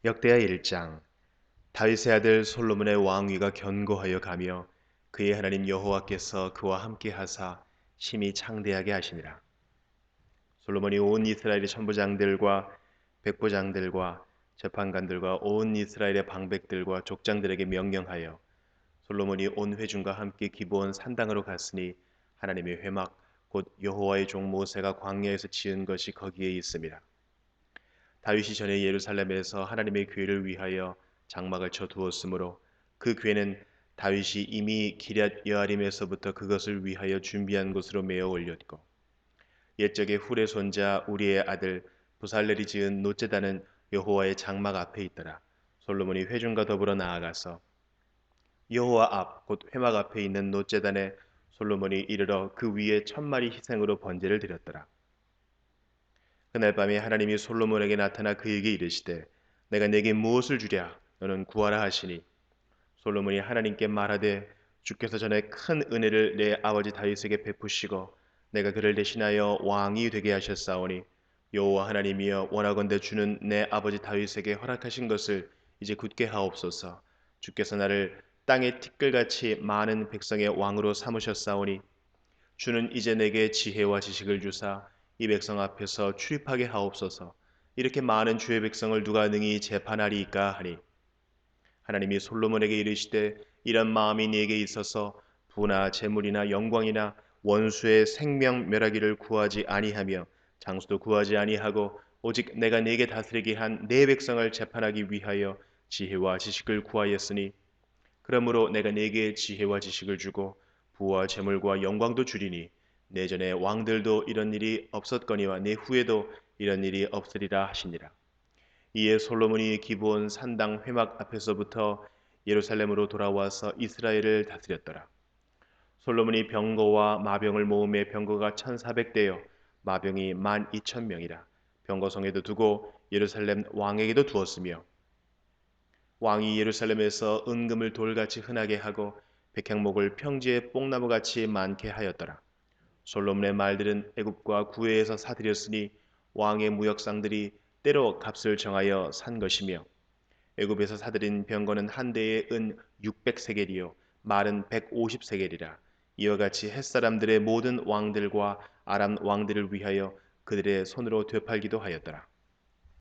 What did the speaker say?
역대하 1장. 다윗의 아들 솔로몬의 왕위가 견고하여 가며 그의 하나님 여호와께서 그와 함께 하사 심히 창대하게 하시니라. 솔로몬이 온 이스라엘의 천부장들과 백부장들과 재판관들과 온 이스라엘의 방백들과 족장들에게 명령하여 솔로몬이 온 회중과 함께 기브온 산당으로 갔으니 하나님의 회막 곧 여호와의 종 모세가 광야에서 지은 것이 거기에 있습니다. 다윗이 전에 예루살렘에서 하나님의 교회를 위하여 장막을 쳐 두었으므로 그 교회는 다윗이 이미 기럇 여아림에서부터 그것을 위하여 준비한 곳으로 메어 올렸고 옛적에 훌의 손자 우리의 아들 부살렐이 지은 노제단은 여호와의 장막 앞에 있더라. 솔로몬이 회중과 더불어 나아가서 여호와 앞 곧 회막 앞에 있는 노제단에 솔로몬이 이르러 그 위에 1000마리 희생으로 번제를 드렸더라. 그날 밤에 하나님이 솔로몬에게 나타나 그에게 이르시되 내가 네게 무엇을 주랴 너는 구하라 하시니 솔로몬이 하나님께 말하되 주께서 전에 큰 은혜를 내 아버지 다윗에게 베푸시고 내가 그를 대신하여 왕이 되게 하셨사오니 여호와 하나님이여 원하건대 주는 내 아버지 다윗에게 허락하신 것을 이제 굳게 하옵소서. 주께서 나를 땅의 티끌같이 많은 백성의 왕으로 삼으셨사오니 주는 이제 내게 지혜와 지식을 주사 이 백성 앞에서 출입하게 하옵소서. 이렇게 많은 주의 백성을 누가 능히 재판하리이까 하니 하나님이 솔로몬에게 이르시되 이런 마음이 네게 있어서 부나 재물이나 영광이나 원수의 생명 멸하기를 구하지 아니하며 장수도 구하지 아니하고 오직 내가 네게 다스리게 한 네 백성을 재판하기 위하여 지혜와 지식을 구하였으니 그러므로 내가 네게 지혜와 지식을 주고 부와 재물과 영광도 주리니 내 전에 왕들도 이런 일이 없었거니와 내 후에도 이런 일이 없으리라 하시니라. 이에 솔로몬이 기브온 산당 회막 앞에서부터 예루살렘으로 돌아와서 이스라엘을 다스렸더라. 솔로몬이 병거와 마병을 모음에 병거가 1400대요 마병이 12,000명이라. 병거성에도 두고 예루살렘 왕에게도 두었으며 왕이 예루살렘에서 은금을 돌같이 흔하게 하고 백향목을 평지에 뽕나무같이 많게 하였더라. 솔로몬의 말들은 애굽과 구해에서 사들였으니 왕의 무역상들이 때로 값을 정하여 산 것이며 애굽에서 사들인 병거는 한 대에 은 600세겔이요 말은 150세겔이라. 이와 같이 햇사람들의 모든 왕들과 아람 왕들을 위하여 그들의 손으로 되팔기도 하였더라.